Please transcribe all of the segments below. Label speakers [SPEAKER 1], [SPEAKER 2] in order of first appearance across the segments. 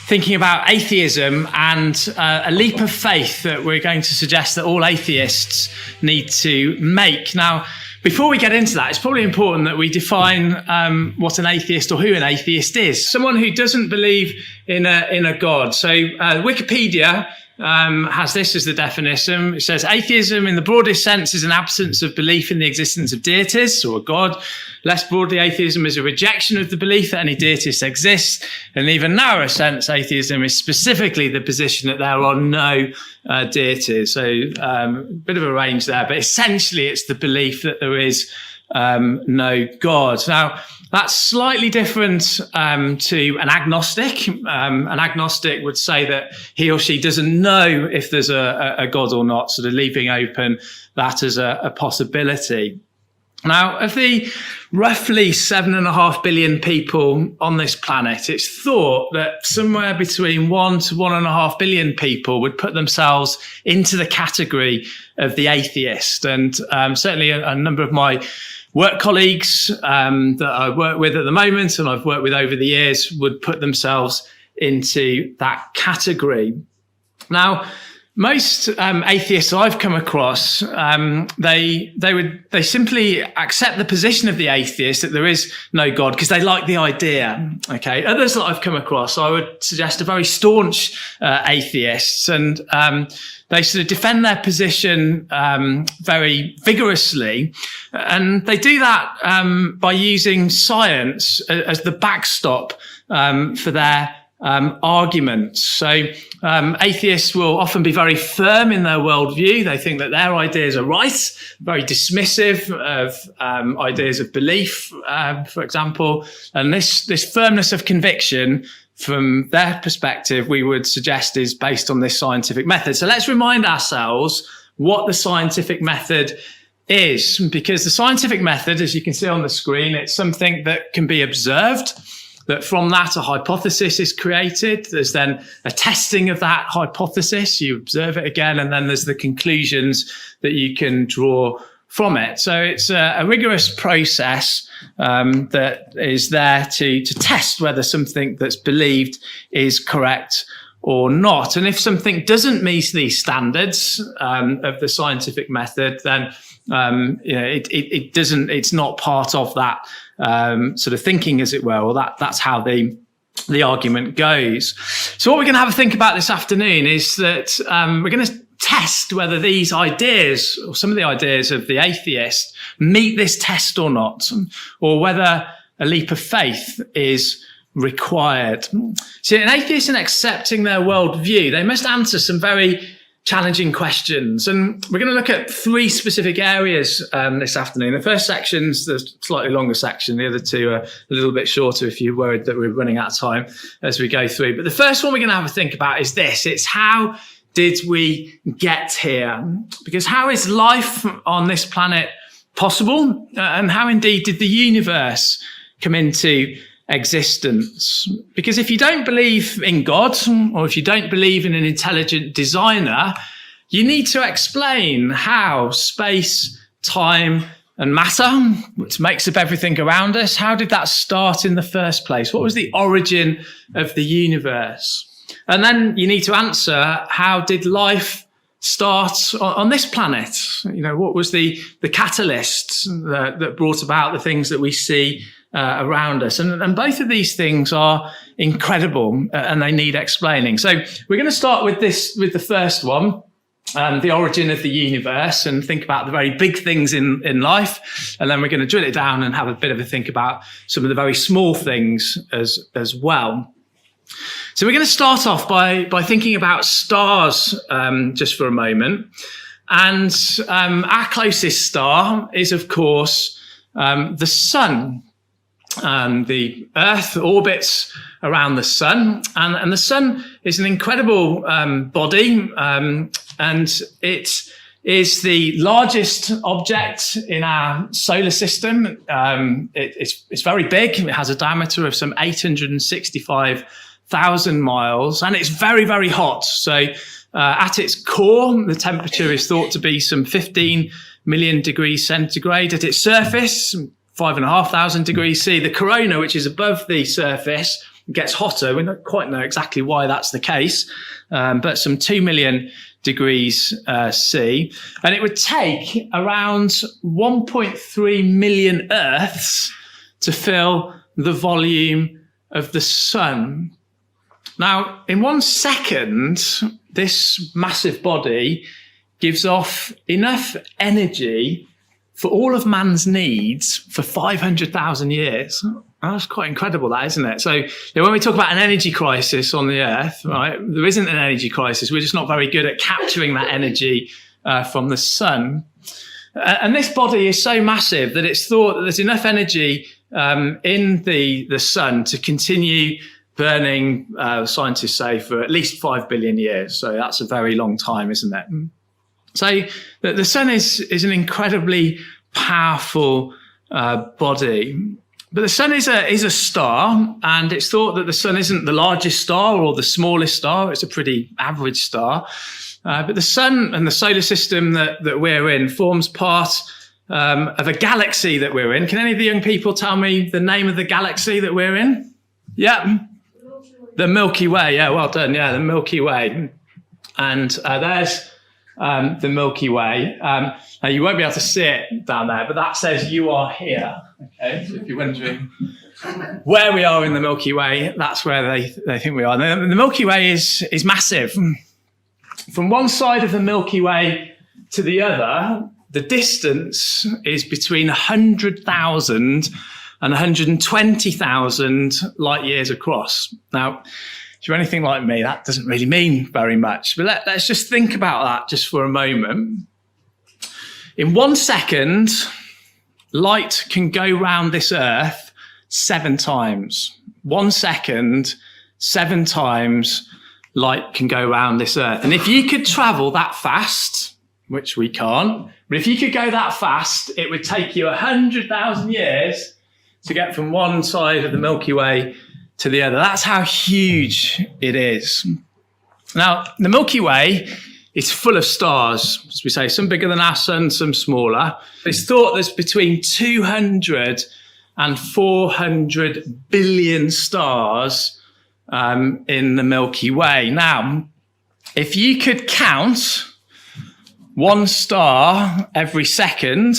[SPEAKER 1] thinking about atheism and a leap of faith that we're going to suggest that all atheists need to make. Now, before we get into that, it's probably important that we define what an atheist or who an atheist is. Someone who doesn't believe in a God. So Wikipedia has this as the definition. It says atheism in the broadest sense is an absence of belief in the existence of deities or a God. Less broadly, atheism is a rejection of the belief that any deities exist. In an even narrower sense, atheism is specifically the position that there are no deities. So a bit of a range there, but essentially it's the belief that there is no God. Now, that's slightly different to an agnostic. An agnostic would say that he or she doesn't know if there's a God or not, sort of leaving open that as a possibility. Now, of the roughly 7.5 billion people on this planet, it's thought that somewhere between 1 to 1.5 billion people would put themselves into the category of the atheist. And certainly a number of my work colleagues that I work with at the moment and I've worked with over the years would put themselves into that category. Now, most atheists I've come across, they simply accept the position of the atheist that there is no God because they like the idea. Okay, others that I've come across, I would suggest, are very staunch atheists, and they sort of defend their position very vigorously, and they do that by using science as the backstop for their arguments. So atheists will often be very firm in their worldview. They think that their ideas are right, very dismissive of ideas of belief, for example. And this firmness of conviction, from their perspective, we would suggest is based on this scientific method. So let's remind ourselves what the scientific method is, because the scientific method, as you can see on the screen, it's something that can be observed, that from that a hypothesis is created. There's then a testing of that hypothesis. You observe it again, and then there's the conclusions that you can draw from it. So it's a rigorous process that is there to test whether something that's believed is correct or not. And if something doesn't meet these standards of the scientific method, then it doesn't. It's not part of that sort of thinking, as it were, or that's how the argument goes. So what we're going to have a think about this afternoon is that we're going to test whether these ideas, or some of the ideas of the atheist, meet this test or not, or whether a leap of faith is required. So an atheist, in accepting their worldview, they must answer some very challenging questions. And we're going to look at three specific areas this afternoon. The first section's the slightly longer section. The other two are a little bit shorter if you're worried that we're running out of time as we go through. But the first one we're going to have a think about is this. It's how did we get here? Because how is life on this planet possible? And how indeed did the universe come into existence? Because if you don't believe in God, or if you don't believe in an intelligent designer, you need to explain how space, time, and matter, which makes up everything around us, how did that start in the first place? What was the origin of the universe? And then you need to answer, how did life start on this planet? You know, what was the catalyst that brought about the things that we see around us? And both of these things are incredible and they need explaining. So we're going to start with the first one, the origin of the universe, and think about the very big things in life. And then we're going to drill it down and have a bit of a think about some of the very small things as well. So we're going to start off by thinking about stars just for a moment. And our closest star is, of course, the sun. The Earth orbits around the sun, and the sun is an incredible body, and it is the largest object in our solar system. It's very big. It has a diameter of some 865,000 miles, and it's very, very hot. So at its core, the temperature is thought to be some 15 million degrees centigrade. At its surface, 5,500 degrees C. The corona, which is above the surface, gets hotter. We don't quite know exactly why that's the case, but some 2 million degrees C. And it would take around 1.3 million Earths to fill the volume of the sun. Now, in 1 second, this massive body gives off enough energy for all of man's needs for 500,000 years. That's quite incredible, that, isn't it? So when we talk about an energy crisis on the Earth, right, there isn't an energy crisis. We're just not very good at capturing that energy from the sun. And this body is so massive that it's thought that there's enough energy in the sun to continue burning, scientists say, for at least 5 billion years. So that's a very long time, isn't it? So the sun is an incredibly powerful body. But the sun is a star, and it's thought that the sun isn't the largest star or the smallest star. It's a pretty average star. But the sun and the solar system that we're in forms part of a galaxy that we're in. Can any of the young people tell me the name of the galaxy that we're in? Yeah. The Milky Way. Yeah, well done. Yeah, the Milky Way. And there's the Milky Way. Now you won't be able to see it down there, but that says you are here. Okay, so if you're wondering where we are in the Milky Way, that's where they think we are. The Milky Way is massive. From one side of the Milky Way to the other, the distance is between 100,000 and 120,000 light years across. Now, if you're anything like me, that doesn't really mean very much. But let's just think about that just for a moment. In 1 second, light can go round this Earth 7 times. 1 second, 7 times light can go round this Earth. And if you could travel that fast, which we can't, but if you could go that fast, it would take you 100,000 years to get from one side of the Milky Way to the other. That's how huge it is. Now, the Milky Way is full of stars, as we say, some bigger than our sun, some smaller. It's thought there's between 200 and 400 billion stars in the Milky Way. Now, if you could count one star every second,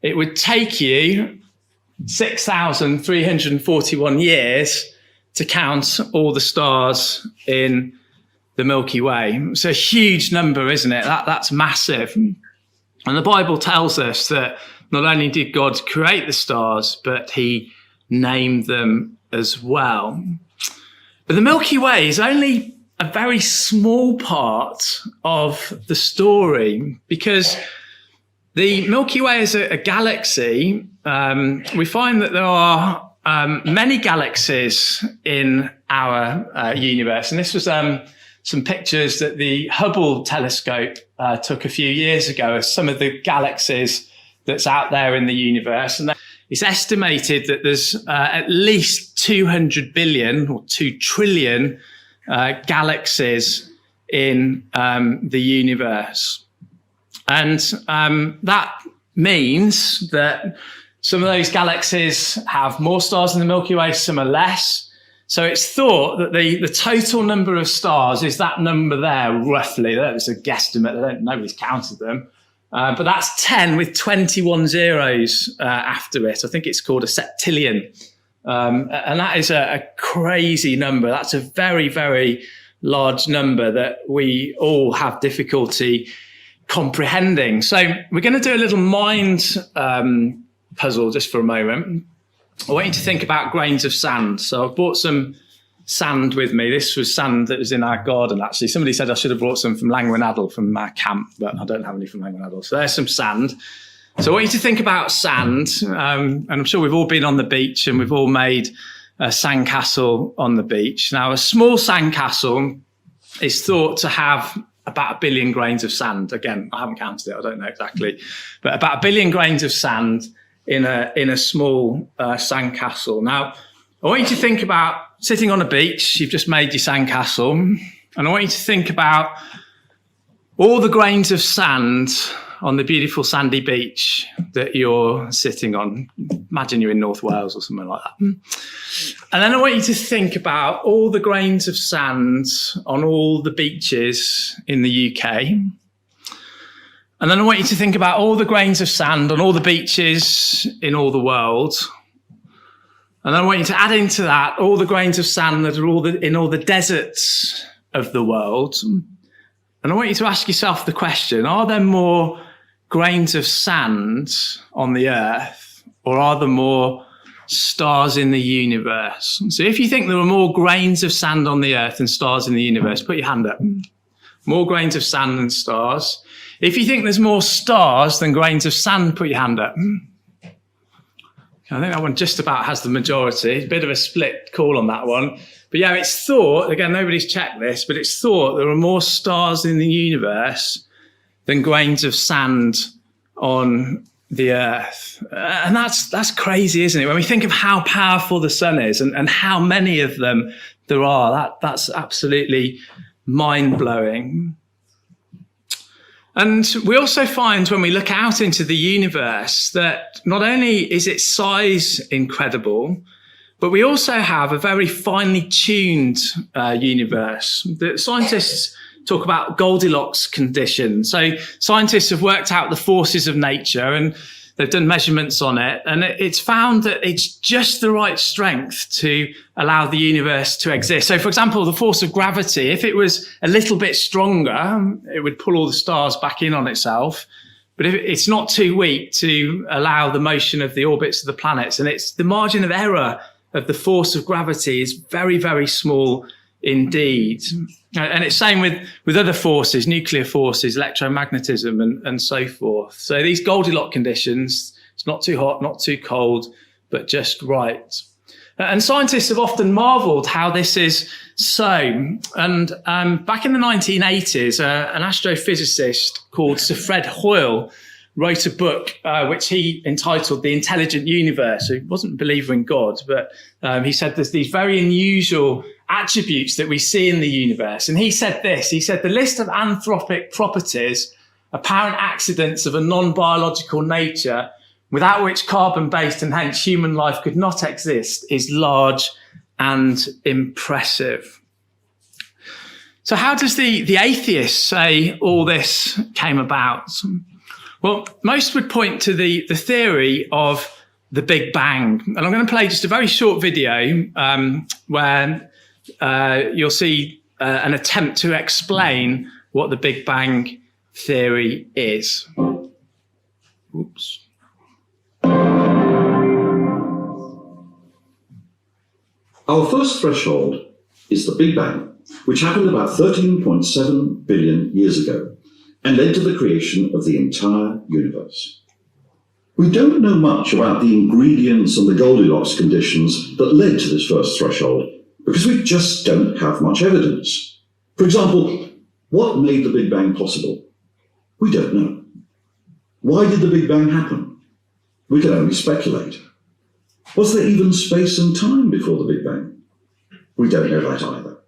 [SPEAKER 1] it would take you 6,341 years to count all the stars in the Milky Way. It's a huge number, isn't it? That's massive. And the Bible tells us that not only did God create the stars, but he named them as well. But the Milky Way is only a very small part of the story, because the Milky Way is a galaxy. We find that there are many galaxies in our universe. And this was some pictures that the Hubble telescope took a few years ago of some of the galaxies that's out there in the universe. And it's estimated that there's at least 200 billion or 2 trillion galaxies in the universe. And that means that some of those galaxies have more stars in the Milky Way, some are less. So it's thought that the total number of stars is that number there, roughly. That's a guesstimate. Nobody's counted them. But that's 10 with 21 zeros after it. I think it's called a septillion. And that is a crazy number. That's a very, very large number that we all have difficulty comprehending. So we're going to do a little mind puzzle just for a moment. I want you to think about grains of sand. So I've brought some sand with me. This was sand that was in our garden, actually. Somebody said I should have brought some from Langwynadel from our camp, but I don't have any from Langwynadel. So there's some sand. So I want you to think about sand. And I'm sure we've all been on the beach and we've all made a sandcastle on the beach. Now, a small sandcastle is thought to have about 1 billion grains of sand. Again, I haven't counted it. I don't know exactly. But about 1 billion grains of sand in a small sandcastle. Now, I want you to think about sitting on a beach. You've just made your sandcastle. And I want you to think about all the grains of sand on the beautiful sandy beach that you're sitting on. Imagine you're in North Wales or something like that. And then I want you to think about all the grains of sand on all the beaches in the UK. And then I want you to think about all the grains of sand on all the beaches in all the world. And then I want you to add into that all the grains of sand that are in all the deserts of the world. And I want you to ask yourself the question, are there more grains of sand on the earth, or are there more stars in the universe? So if you think there are more grains of sand on the earth than stars in the universe, put your hand up. More grains of sand than stars. If you think there's more stars than grains of sand, put your hand up. I think that one just about has the majority. A bit of a split call on that one. But yeah, it's thought, again, nobody's checked this, but it's thought there are more stars in the universe than grains of sand on the earth. And that's crazy, isn't it? When we think of how powerful the sun is and how many of them there are, that's absolutely mind-blowing. And we also find when we look out into the universe that not only is its size incredible, but we also have a very finely tuned universe. The scientists talk about Goldilocks conditions. So scientists have worked out the forces of nature and they've done measurements on it. And it's found that it's just the right strength to allow the universe to exist. So, for example, the force of gravity, if it was a little bit stronger, it would pull all the stars back in on itself. But if it's not too weak to allow the motion of the orbits of the planets, and it's the margin of error of the force of gravity is very, very small indeed. And it's same with other forces, nuclear forces, electromagnetism, and so forth. So these Goldilocks conditions, it's not too hot, not too cold, but just right. And scientists have often marveled how this is so. And back in the 1980s, an astrophysicist called Sir Fred Hoyle wrote a book which he entitled The Intelligent Universe. He wasn't a believer in God, but he said there's these very unusual attributes that we see in the universe. And he said this, he said, the list of anthropic properties, apparent accidents of a non-biological nature, without which carbon-based and hence human life could not exist, is large and impressive. So how does the atheists say all this came about? Well, most would point to the theory of the Big Bang. And I'm going to play just a very short video where you'll see an attempt to explain what the Big Bang theory is. Oops.
[SPEAKER 2] Our first threshold is the Big Bang, which happened about 13.7 billion years ago and led to the creation of the entire universe. We don't know much about the ingredients and the Goldilocks conditions that led to this first threshold because we just don't have much evidence. For example, what made the Big Bang possible? We don't know. Why did the Big Bang happen? We can only speculate. Was there even space and time before the Big Bang? We don't know that either.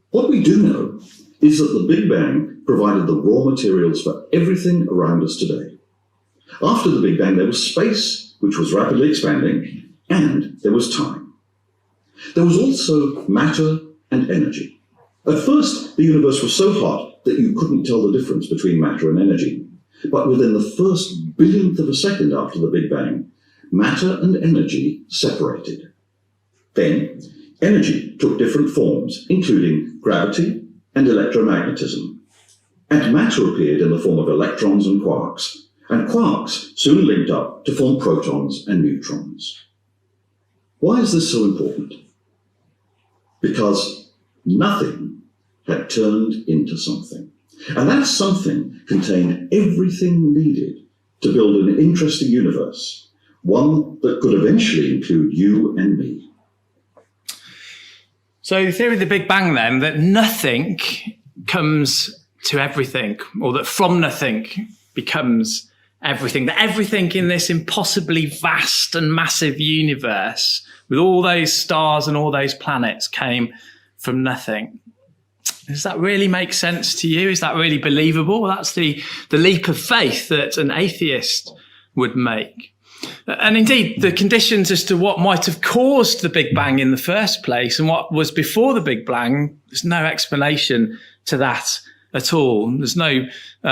[SPEAKER 2] What we do know is that the Big Bang provided the raw materials for everything around us today. After the Big Bang, there was space, which was rapidly expanding, and there was time. There was also matter and energy. At first, the universe was so hot that you couldn't tell the difference between matter and energy. But within the first billionth of a second after the Big Bang, matter and energy separated. Then, energy took different forms, including gravity and electromagnetism. And matter appeared in the form of electrons and quarks soon linked up to form protons and neutrons. Why is this so important? Because nothing had turned into something. And that something contained everything needed to build an interesting universe, one that could eventually include you and me.
[SPEAKER 1] So the theory of the Big Bang then, that nothing comes to everything, or that from nothing becomes everything, that everything in this impossibly vast and massive universe with all those stars and all those planets came from nothing. Does that really make sense to you? Is that really believable? Well, that's the leap of faith that an atheist would make. And indeed, the conditions as to what might have caused the Big Bang in the first place and what was before the Big Bang, there's no explanation to that at all. There's no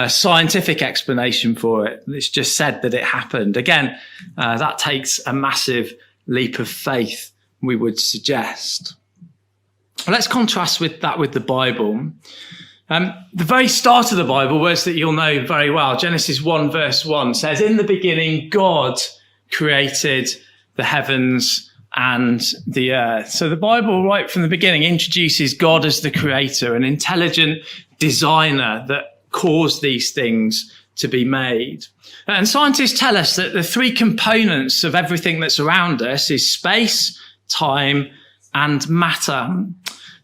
[SPEAKER 1] scientific explanation for it. It's just said that it happened. Again, that takes a massive leap of faith, we would suggest. Let's contrast with the Bible. The very start of the Bible, words that you'll know very well, Genesis 1 verse 1 says, "In the beginning, God created the heavens and the earth." So the Bible, right from the beginning, introduces God as the creator, an intelligent designer that caused these things to be made. And scientists tell us that the three components of everything that's around us is space, time, and matter.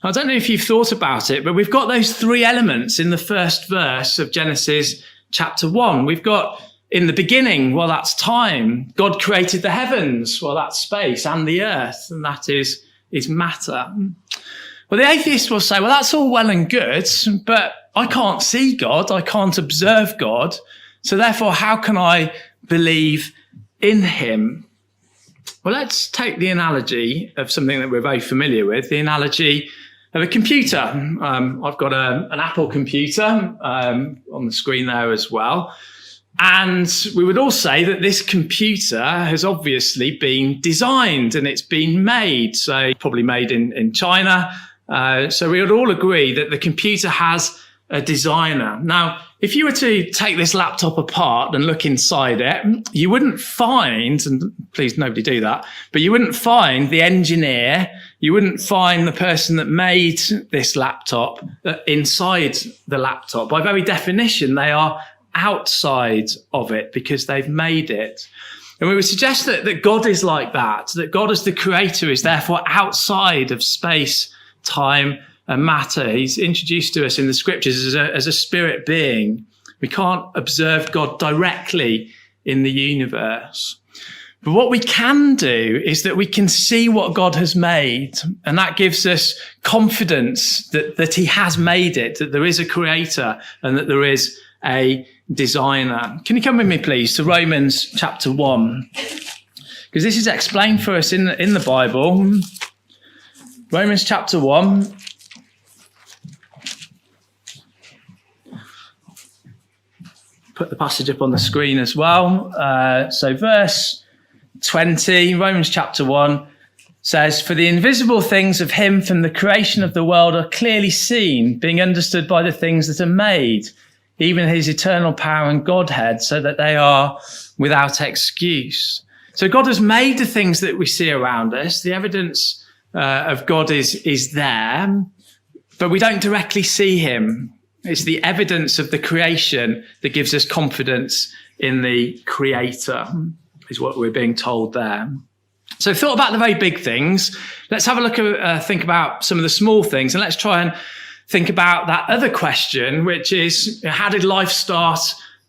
[SPEAKER 1] I don't know if you've thought about it, but we've got those three elements in the first verse of Genesis chapter 1. We've got in the beginning, well, that's time. God created the heavens, well, that's space, and the earth, and that is matter. Well, the atheist will say, well, that's all well and good, but I can't see God, I can't observe God, so therefore, how can I believe in him? Well, let's take the analogy of something that we're very familiar with, the analogy of a computer. I've got an Apple computer on the screen there as well. And we would all say that this computer has obviously been designed and it's been made. So probably made in China. So we would all agree that the computer has a designer. Now, if you were to take this laptop apart and look inside it, you wouldn't find, and please nobody do that, but you wouldn't find the engineer, you wouldn't find the person that made this laptop inside the laptop. By very definition, they are outside of it because they've made it. And we would suggest that God is like that God as the creator is therefore outside of space, time, and matter. He's introduced to us in the scriptures as a spirit being. We can't observe God directly in the universe. But what we can do is that we can see what God has made, and that gives us confidence that he has made it, that there is a creator and that there is a designer. Can you come with me, please, to Romans chapter 1? Because this is explained for us in the Bible. Romans chapter 1. Put the passage up on the screen as well. So verse 20, Romans chapter 1 says, "For the invisible things of him from the creation of the world are clearly seen, being understood by the things that are made, even his eternal power and Godhead, so that they are without excuse." So God has made the things that we see around us. The evidence of God is there, but we don't directly see him. It's the evidence of the creation that gives us confidence in the creator, is what we're being told there. So thought about the very big things. Let's have a look at, think about some of the small things, and let's try and think about that other question, which is, how did life start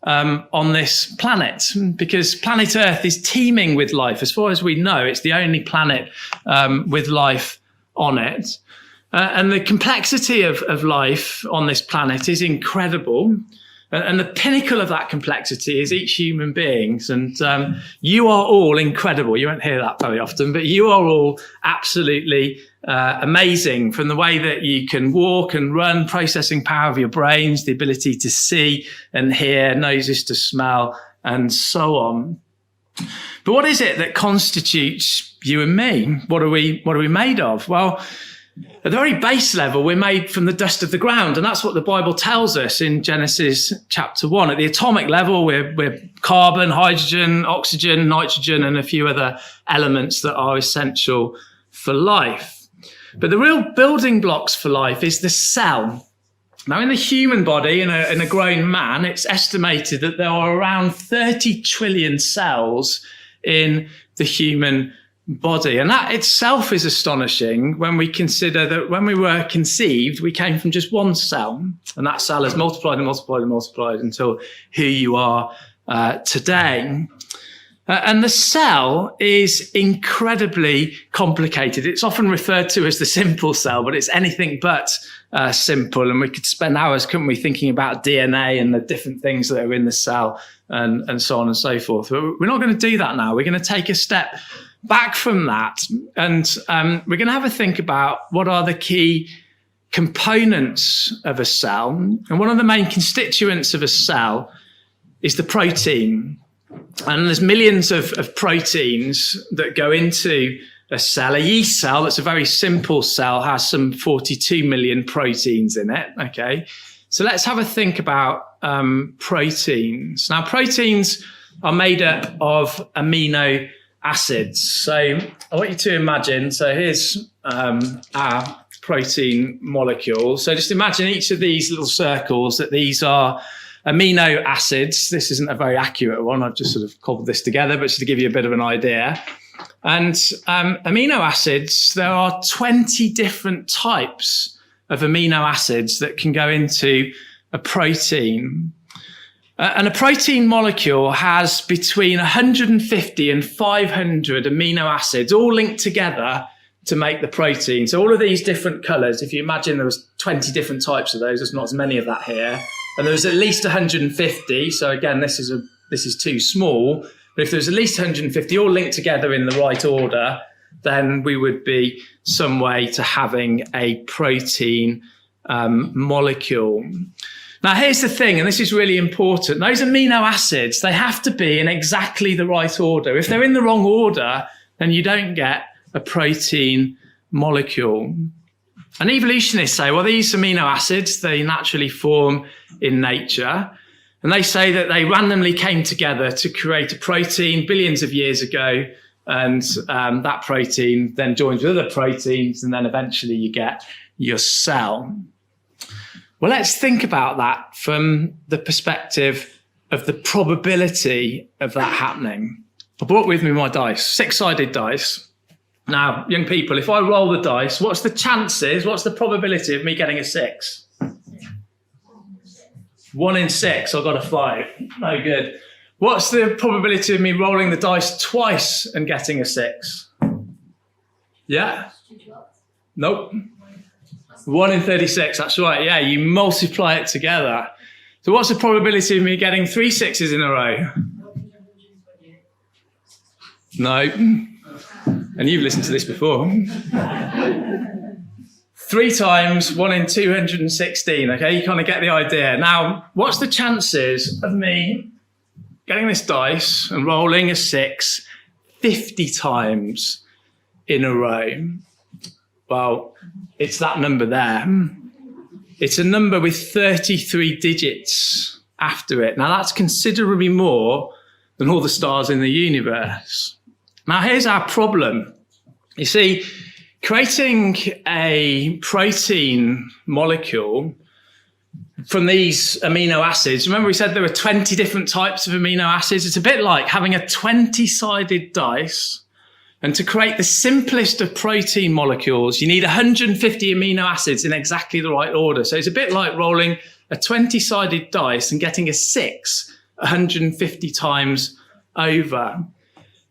[SPEAKER 1] on this planet? Because planet Earth is teeming with life. As far as we know, it's the only planet with life on it. And the complexity of life on this planet is incredible. And the pinnacle of that complexity is each human being. And you are all incredible. You won't hear that very often, but you are all absolutely amazing, from the way that you can walk and run, processing power of your brains, the ability to see and hear, noses to smell, and so on. But what is it that constitutes you and me? What are we made of? Well, at the very base level, we're made from the dust of the ground, and that's what the Bible tells us in Genesis chapter 1. At the atomic level, we're carbon, hydrogen, oxygen, nitrogen, and a few other elements that are essential for life. But the real building blocks for life is the cell. Now, in the human body, in a grown man, it's estimated that there are around 30 trillion cells in the human body. And that itself is astonishing when we consider that when we were conceived, we came from just one cell. And that cell has multiplied and multiplied and multiplied until who you are today. And the cell is incredibly complicated. It's often referred to as the simple cell, but it's anything but simple. And we could spend hours, couldn't we, thinking about DNA and the different things that are in the cell and so on and so forth. But we're not going to do that now. We're going to take a step back from that. And we're going to have a think about what are the key components of a cell. And one of the main constituents of a cell is the protein. And there's millions of proteins that go into a cell. A yeast cell, that's a very simple cell, has some 42 million proteins in it. Okay, so let's have a think about proteins. Now, proteins are made up of amino acids. So I want you to imagine, so here's our protein molecule. So just imagine each of these little circles, that these are amino acids. This isn't a very accurate one. I've just sort of cobbled this together, but just to give you a bit of an idea. And amino acids, there are 20 different types of amino acids that can go into a protein. And a protein molecule has between 150 and 500 amino acids all linked together to make the protein. So all of these different colours, if you imagine there was 20 different types of those, there's not as many of that here. And there was at least 150. So again, this is too small. But if there's at least 150 all linked together in the right order, then we would be some way to having a protein molecule. Now, here's the thing, and this is really important. Those amino acids, they have to be in exactly the right order. If they're in the wrong order, then you don't get a protein molecule. And evolutionists say, well, these amino acids, they naturally form in nature. And they say that they randomly came together to create a protein billions of years ago. And that protein then joins with other proteins, and then eventually you get your cell. Well, let's think about that from the perspective of the probability of that happening. I brought with me my dice, 6-sided dice. Now, young people, if I roll the dice, what's the chances, what's the probability of me getting a 6? 1 in 6, I got a 5. No good. What's the probability of me rolling the dice twice and getting a 6? Yeah? Nope. 1 in 36, that's right. Yeah, you multiply it together. So what's the probability of me getting 3 6s in a row? No. And you've listened to this before. 3 times 1 in 216, okay? You kind of get the idea. Now, what's the chances of me getting this dice and rolling a 6 50 times in a row? Well, it's that number there. It's a number with 33 digits after it. Now, that's considerably more than all the stars in the universe. Now, here's our problem. You see, creating a protein molecule from these amino acids, remember we said there were 20 different types of amino acids? It's a bit like having a 20-sided dice. And to create the simplest of protein molecules, you need 150 amino acids in exactly the right order. So it's a bit like rolling a 20-sided dice and getting a 6 150 times over.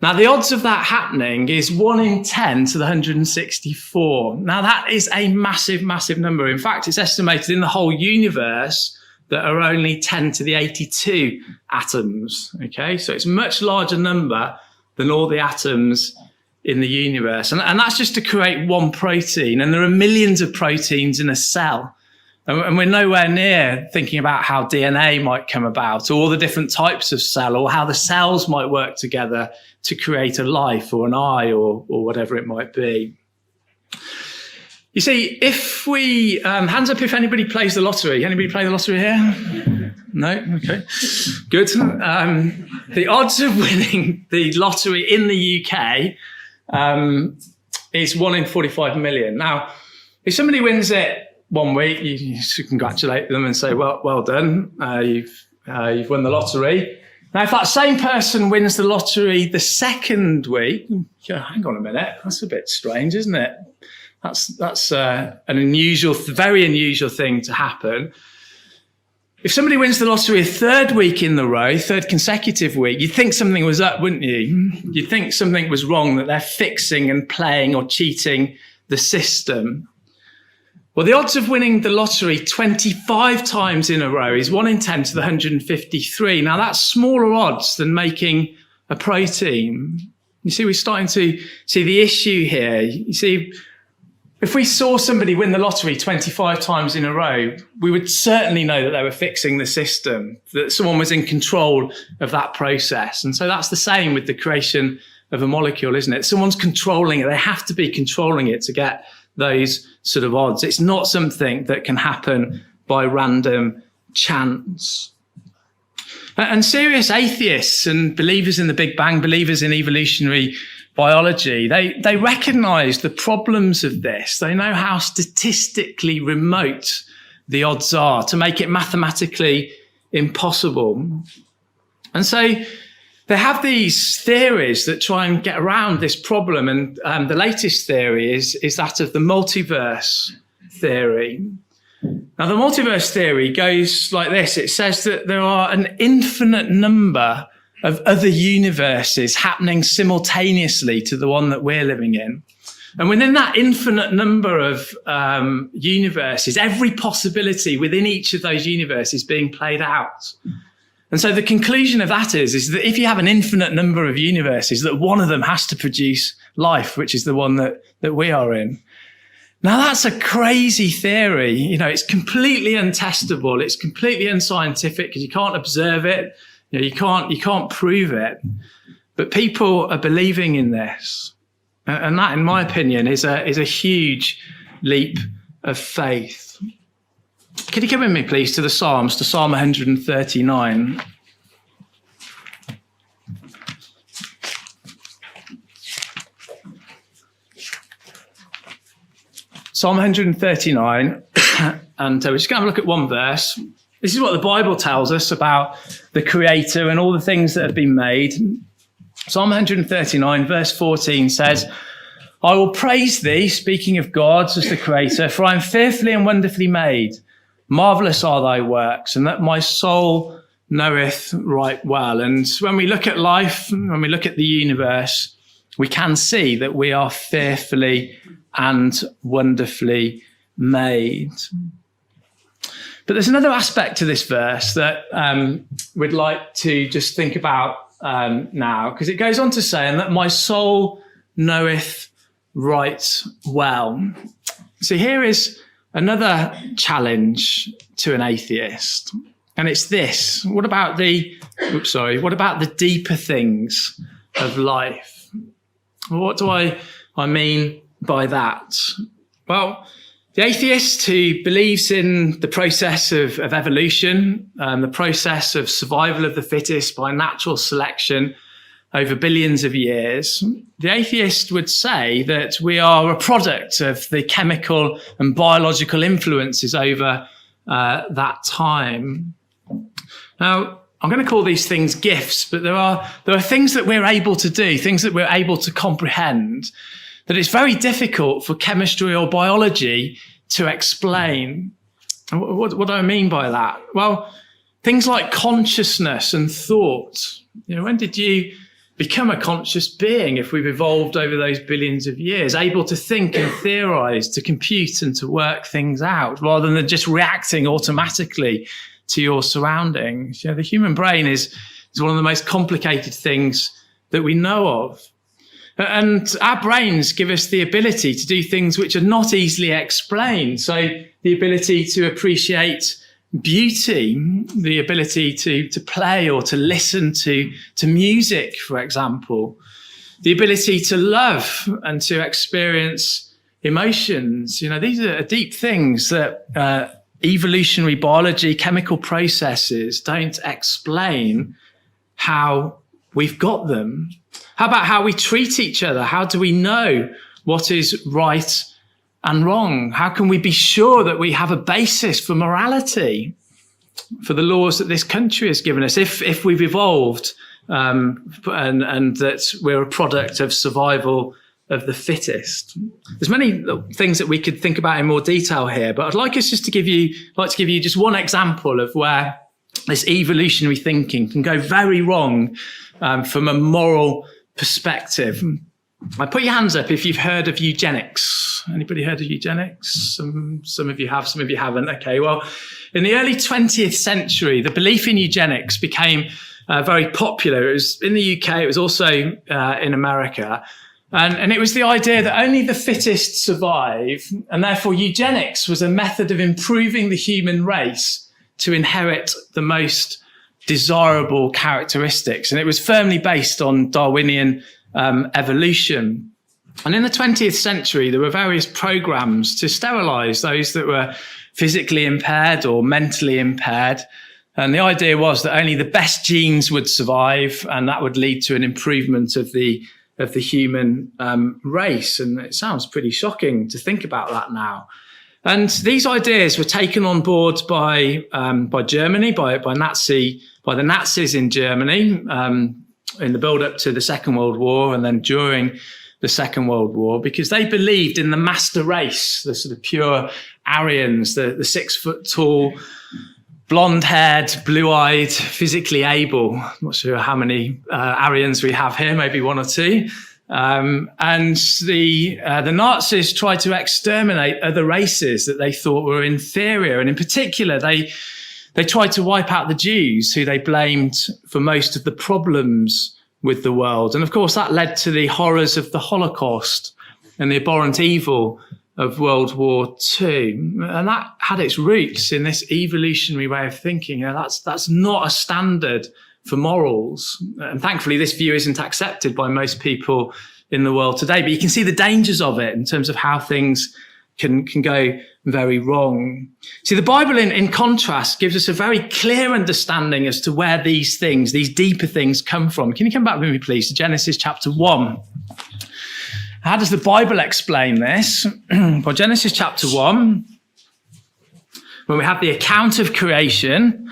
[SPEAKER 1] Now, the odds of that happening is 1 in 10 to the 164. Now, that is a massive, massive number. In fact, it's estimated in the whole universe that are only 10 to the 82 atoms. Okay, so it's a much larger number than all the atoms in the universe. And that's just to create one protein. And there are millions of proteins in a cell. And we're nowhere near thinking about how DNA might come about, or all the different types of cell, or how the cells might work together to create a life or an eye or whatever it might be. You see, if we, hands up if anybody plays the lottery. Anybody play the lottery here? No? Okay. Good. The odds of winning the lottery in the UK is 1 in 45 million. Now, if somebody wins it one week, you should congratulate them and say, well done, you've won the lottery. Now, if that same person wins the lottery the second week, hang on a minute, that's a bit strange, isn't it? That's an unusual, very unusual thing to happen. If somebody wins the lottery a third week in the row, third consecutive week, you'd think something was up, wouldn't you? You'd think something was wrong, that they're fixing and playing or cheating the system. Well, the odds of winning the lottery 25 times in a row is 1 in 10 to the 153. Now, that's smaller odds than making a pro team. You see, we're starting to see the issue here. You see, if we saw somebody win the lottery 25 times in a row, we would certainly know that they were fixing the system, that someone was in control of that process. And so that's the same with the creation of a molecule, isn't it? Someone's controlling it. They have to be controlling it to get those sort of odds. It's not something that can happen by random chance. And serious atheists and believers in the Big Bang, believers in evolutionary biology, they recognize the problems of this. They know how statistically remote the odds are to make it mathematically impossible. And so they have these theories that try and get around this problem. And the latest theory is that of the multiverse theory. Now, the multiverse theory goes like this. It says that there are an infinite number of other universes happening simultaneously to the one that we're living in. And within that infinite number of universes, every possibility within each of those universes being played out. And so the conclusion of that is that if you have an infinite number of universes, that one of them has to produce life, which is the one that we are in. Now, that's a crazy theory. You know, it's completely untestable. It's completely unscientific because you can't observe it. You know, you can't prove it, but people are believing in this. And that, in my opinion, is a huge leap of faith. Could you come with me, please, to the Psalms, to Psalm 139? Psalm 139, and we're just going to have a look at one verse. This is what the Bible tells us about the Creator and all the things that have been made. Psalm 139, verse 14 says, I will praise thee, speaking of God as the Creator, for I am fearfully and wonderfully made. Marvelous are thy works, and that my soul knoweth right well. And when we look at life, when we look at the universe, we can see that we are fearfully and wonderfully made. But there's another aspect to this verse that we'd like to just think about now, because it goes on to say, and that my soul knoweth right well. So here is another challenge to an atheist, and it's this: what about the deeper things of life? What do I mean by that? Well, the atheist who believes in the process of evolution, the process of survival of the fittest by natural selection over billions of years, the atheist would say that we are a product of the chemical and biological influences over that time. Now, I'm going to call these things gifts, but there are things that we're able to do, things that we're able to comprehend, that it's very difficult for chemistry or biology to explain. What do I mean by that? Well, things like consciousness and thought. You know, when did you become a conscious being if we've evolved over those billions of years, able to think and theorize, to compute and to work things out, rather than just reacting automatically to your surroundings? You know, the human brain is one of the most complicated things that we know of. And our brains give us the ability to do things which are not easily explained. So the ability to appreciate beauty, the ability to play or to listen to music, for example, the ability to love and to experience emotions. You know, these are deep things that evolutionary biology, chemical processes don't explain how we've got them. How about how we treat each other? How do we know what is right and wrong? How can we be sure that we have a basis for morality, for the laws that this country has given us, if we've evolved and that we're a product of survival of the fittest. There's many things that we could think about in more detail here, but I'd like us just to give you just one example of where this evolutionary thinking can go very wrong from a moral perspective. Put your hands up if you've heard of eugenics. Anybody heard of eugenics? Some of you have, some of you haven't. Okay, well, in the early 20th century, the belief in eugenics became very popular. It was in the UK, it was also in America. And it was the idea that only the fittest survive, and therefore eugenics was a method of improving the human race to inherit the most desirable characteristics. And it was firmly based on Darwinian evolution. And in the 20th century, there were various programs to sterilize those that were physically impaired or mentally impaired. And the idea was that only the best genes would survive, and that would lead to an improvement of the human race. And it sounds pretty shocking to think about that now. And these ideas were taken on board by Germany, by the Nazis in Germany, in the build-up to the Second World War and then during the Second World War, because they believed in the master race, the sort of pure Aryans, the 6-foot-tall, blonde-haired, blue-eyed, physically able. I'm not sure how many Aryans we have here, maybe one or two. And the Nazis tried to exterminate other races that they thought were inferior. And in particular, they tried to wipe out the Jews, who they blamed for most of the problems with the world. And of course, that led to the horrors of the Holocaust and the abhorrent evil of World War II. And that had its roots in this evolutionary way of thinking. You know, that's not a standard for morals. And thankfully, this view isn't accepted by most people in the world today. But you can see the dangers of it in terms of how things can go very wrong. See, the Bible, in contrast, gives us a very clear understanding as to where these things, these deeper things, come from. Can you come back with me, please, to Genesis chapter 1? How does the Bible explain this? Well, Genesis chapter 1, when we have the account of creation,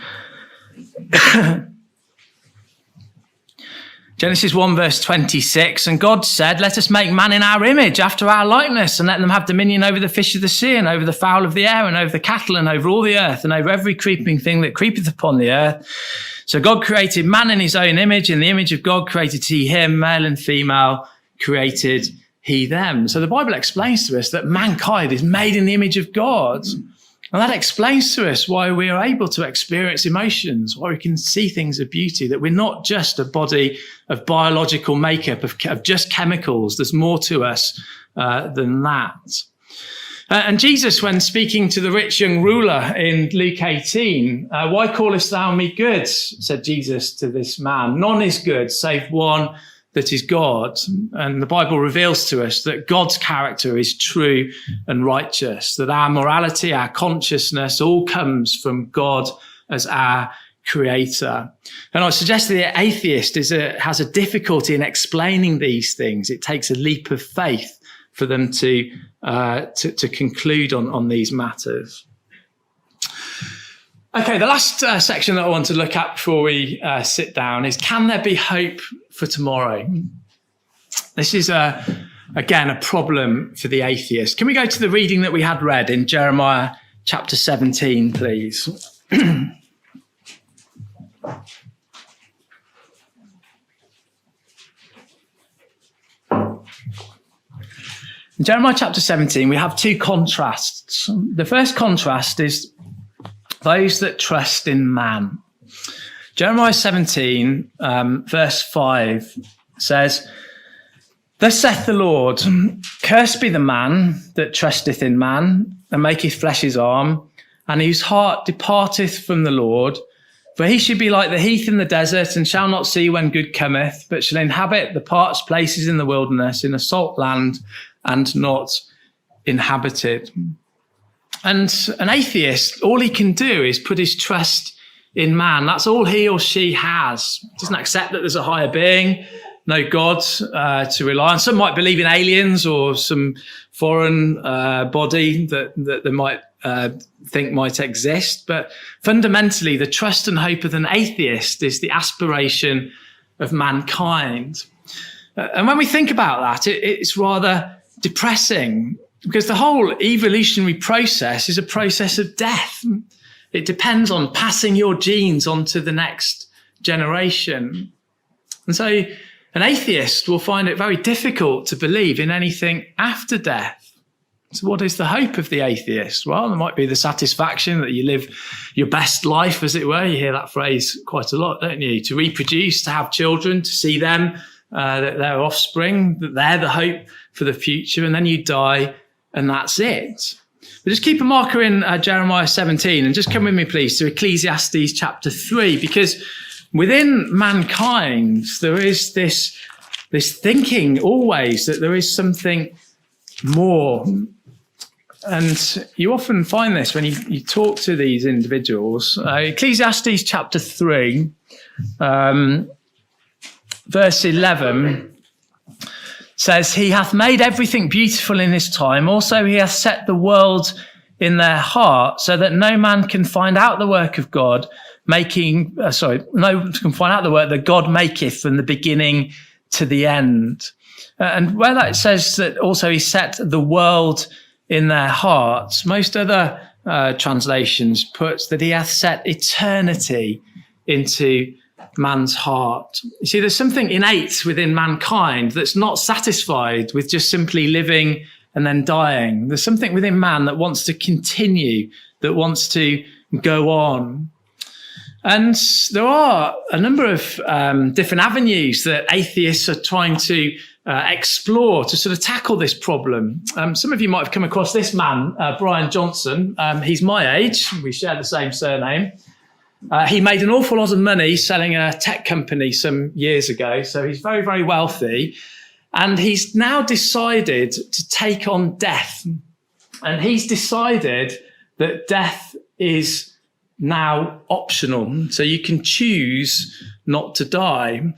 [SPEAKER 1] Genesis 1 verse 26, and God said, let us make man in our image, after our likeness, and let them have dominion over the fish of the sea, and over the fowl of the air, and over the cattle, and over all the earth, and over every creeping thing that creepeth upon the earth. So God created man in his own image. In the image of God created he him, male and female created he them. So the Bible explains to us that mankind is made in the image of God. And that explains to us why we are able to experience emotions, why we can see things of beauty, that we're not just a body of biological makeup, of just chemicals. There's more to us than that. And Jesus, when speaking to the rich young ruler in Luke 18, why callest thou me good? Said Jesus to this man. None is good save one, that is God. And the Bible reveals to us that God's character is true and righteous, that our morality, our consciousness all comes from God as our creator. And I suggest that the atheist has a difficulty in explaining these things. It takes a leap of faith for them to conclude on these matters. Okay, the last section that I want to look at before we sit down is, can there be hope for tomorrow? This is, again, a problem for the atheist. Can we go to the reading that we had read in Jeremiah chapter 17, please? In Jeremiah chapter 17, we have two contrasts. The first contrast is those that trust in man. Jeremiah 17, verse 5 says, thus saith the Lord, cursed be the man that trusteth in man, and maketh flesh his arm, and whose heart departeth from the Lord. For he should be like the heath in the desert, and shall not see when good cometh, but shall inhabit the parched places in the wilderness, in a salt land, and not inhabited. And an atheist, all he can do is put his trust in man. That's all he or she has. He doesn't accept that there's a higher being, no God to rely on. Some might believe in aliens or some foreign body that they might think might exist. But fundamentally, the trust and hope of an atheist is the aspiration of mankind. And when we think about that, it's rather depressing, because the whole evolutionary process is a process of death. It depends on passing your genes on to the next generation. And so an atheist will find it very difficult to believe in anything after death. So what is the hope of the atheist? Well, there might be the satisfaction that you live your best life, as it were. You hear that phrase quite a lot, don't you? To reproduce, to have children, to see them, their offspring, that they're the hope for the future. And then you die, and that's it. But just keep a marker in Jeremiah 17, and just come with me, please, to Ecclesiastes chapter 3, because within mankind, there is this thinking always that there is something more. And you often find this when you talk to these individuals. Ecclesiastes chapter 3, verse 11 says, "He hath made everything beautiful in his time. Also he hath set the world in their heart, so that no man can find out the work of God, no one can find out the work that God maketh from the beginning to the end." And where that says that also he set the world in their hearts, most other translations puts that he hath set eternity into man's heart. You see, there's something innate within mankind that's not satisfied with just simply living and then dying. There's something within man that wants to continue, that wants to go on. And there are a number of different avenues that atheists are trying to explore to sort of tackle this problem. Some of you might have come across this man, Brian Johnson. He's my age. We share the same surname. He made an awful lot of money selling a tech company some years ago. So he's very, very wealthy. And he's now decided to take on death. And he's decided that death is now optional. So you can choose not to die.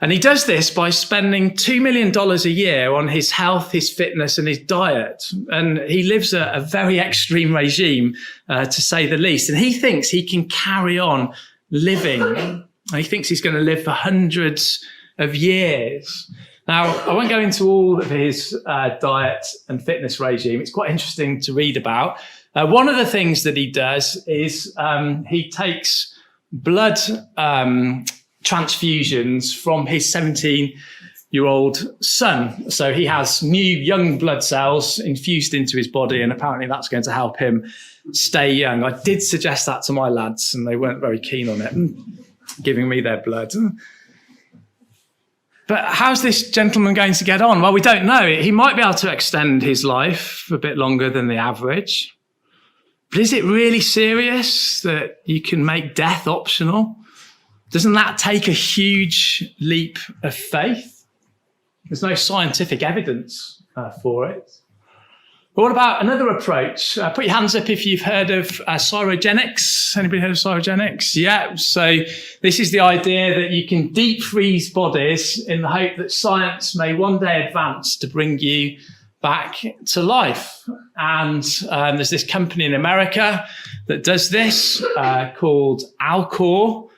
[SPEAKER 1] And he does this by spending $2 million a year on his health, his fitness, and his diet. And he lives a very extreme regime, to say the least. And he thinks he can carry on living. And he thinks he's going to live for hundreds of years. Now, I won't go into all of his diet and fitness regime. It's quite interesting to read about. One of the things that he does is he takes blood transfusions from his 17-year-old son. So he has new young blood cells infused into his body, and apparently that's going to help him stay young. I did suggest that to my lads, and they weren't very keen on it, giving me their blood. But how's this gentleman going to get on? Well, we don't know. He might be able to extend his life a bit longer than the average. But is it really serious that you can make death optional? Doesn't that take a huge leap of faith? There's no scientific evidence for it. But what about another approach? Put your hands up if you've heard of cryogenics. Anybody heard of cryogenics? Yeah. So this is the idea that you can deep freeze bodies in the hope that science may one day advance to bring you back to life. And there's this company in America that does this called Alcor.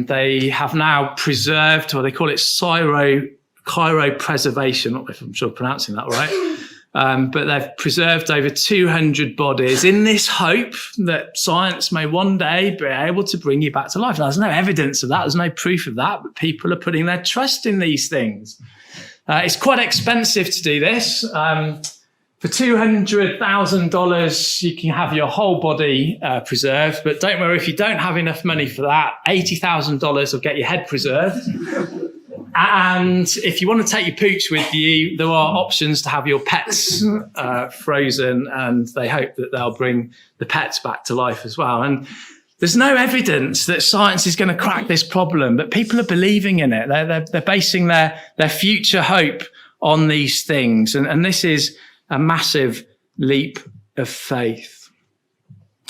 [SPEAKER 1] They have now preserved, or they call it cryopreservation. I don't know if I'm sure I'm pronouncing that right. But they've preserved over 200 bodies in this hope that science may one day be able to bring you back to life. Now, there's no evidence of that. There's no proof of that, but people are putting their trust in these things. It's quite expensive to do this. For $200,000, you can have your whole body preserved. But don't worry, if you don't have enough money for that, $80,000 will get your head preserved. And if you want to take your pooch with you, there are options to have your pets frozen, and they hope that they'll bring the pets back to life as well. And there's no evidence that science is going to crack this problem, but people are believing in it. They're basing their future hope on these things. And this is a massive leap of faith.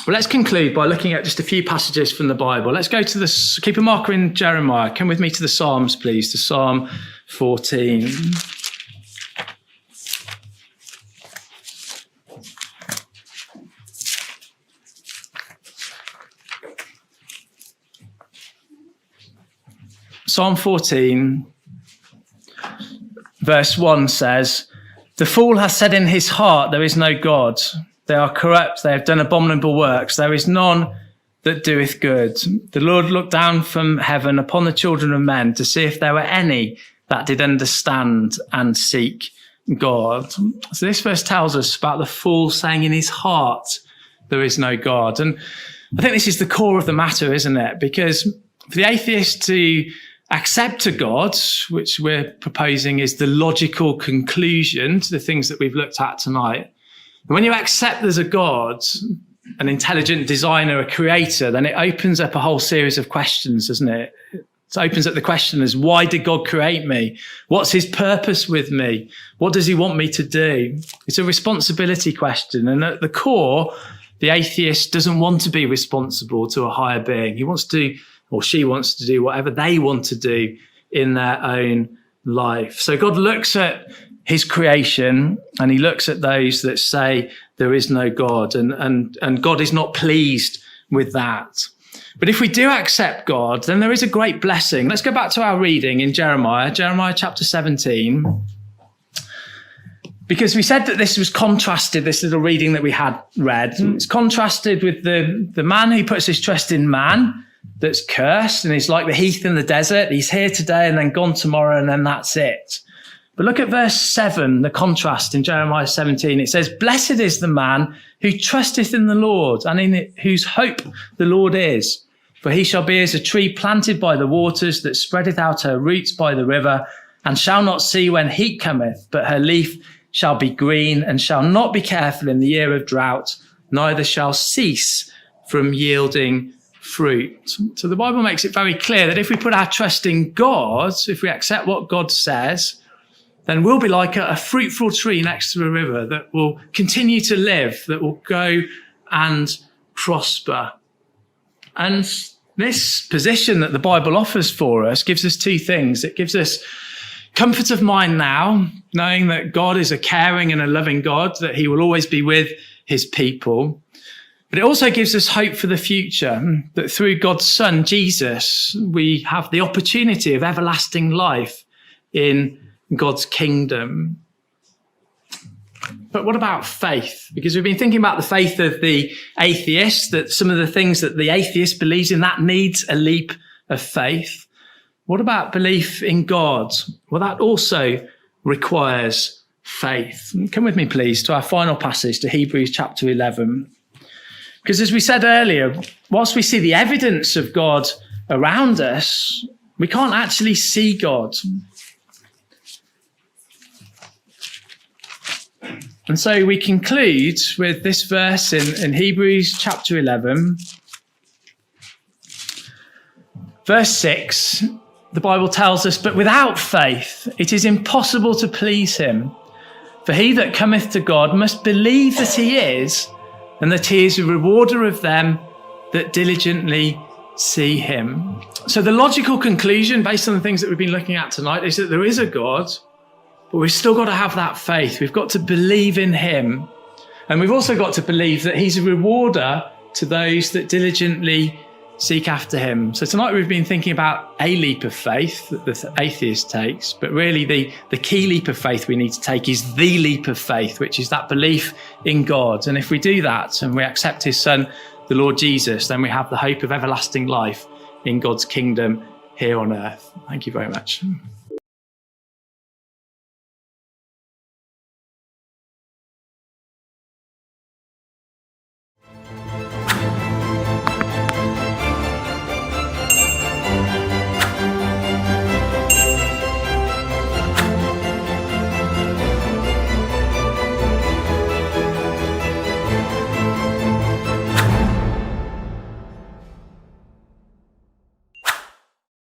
[SPEAKER 1] Well, let's conclude by looking at just a few passages from the Bible. Let's go to keep a marker in Jeremiah. Come with me to the Psalms, please, to Psalm 14. Psalm 14. verse 1 says, "The fool has said in his heart, there is no God. They are corrupt, they have done abominable works. There is none that doeth good. The Lord looked down from heaven upon the children of men to see if there were any that did understand and seek God." So this verse tells us about the fool saying in his heart, there is no God. And I think this is the core of the matter, isn't it? Because for the atheist to accept a God, which we're proposing is the logical conclusion to the things that we've looked at tonight. And when you accept there's a God, an intelligent designer, a creator, then it opens up a whole series of questions, doesn't it? It opens up the question as, why did God create me? What's his purpose with me? What does he want me to do? It's a responsibility question. And at the core, the atheist doesn't want to be responsible to a higher being. He wants to, or she wants to do whatever they want to do in their own life. So God looks at his creation and he looks at those that say there is no God, and God is not pleased with that. But if we do accept God, then there is a great blessing. Let's go back to our reading in Jeremiah chapter 17. Because we said that this was contrasted, this little reading that we had read, it's contrasted with the man who puts his trust in man, that's cursed, and he's like the heath in the desert. He's here today and then gone tomorrow, and then that's it. But look at verse 7, the contrast in Jeremiah 17. It says, "Blessed is the man who trusteth in the Lord, and in whose hope the Lord is. For he shall be as a tree planted by the waters, that spreadeth out her roots by the river, and shall not see when heat cometh, but her leaf shall be green, and shall not be careful in the year of drought, neither shall cease from yielding fruit." So the Bible makes it very clear that if we put our trust in God, if we accept what God says, then we'll be like a fruitful tree next to a river that will continue to live, that will go and prosper. And this position that the Bible offers for us gives us two things. It gives us comfort of mind now, knowing that God is a caring and a loving God, that he will always be with his people. But it also gives us hope for the future, that through God's Son, Jesus, we have the opportunity of everlasting life in God's kingdom. But what about faith? Because we've been thinking about the faith of the atheist, that some of the things that the atheist believes in, that needs a leap of faith. What about belief in God? Well, that also requires faith. Come with me, please, to our final passage, to Hebrews chapter 11. Because as we said earlier, whilst we see the evidence of God around us, we can't actually see God. And so we conclude with this verse in Hebrews chapter 11. Verse 6, the Bible tells us, "But without faith it is impossible to please him. For he that cometh to God must believe that he is, and that he is a rewarder of them that diligently see him." So the logical conclusion, based on the things that we've been looking at tonight, is that there is a God, but we've still got to have that faith. We've got to believe in him. And we've also got to believe that he's a rewarder to those that diligently seek after him. So tonight we've been thinking about a leap of faith that the atheist takes, but really the key leap of faith we need to take is the leap of faith, which is that belief in God. And if we do that and we accept his Son, the Lord Jesus, then we have the hope of everlasting life in God's kingdom here on earth. Thank you very much.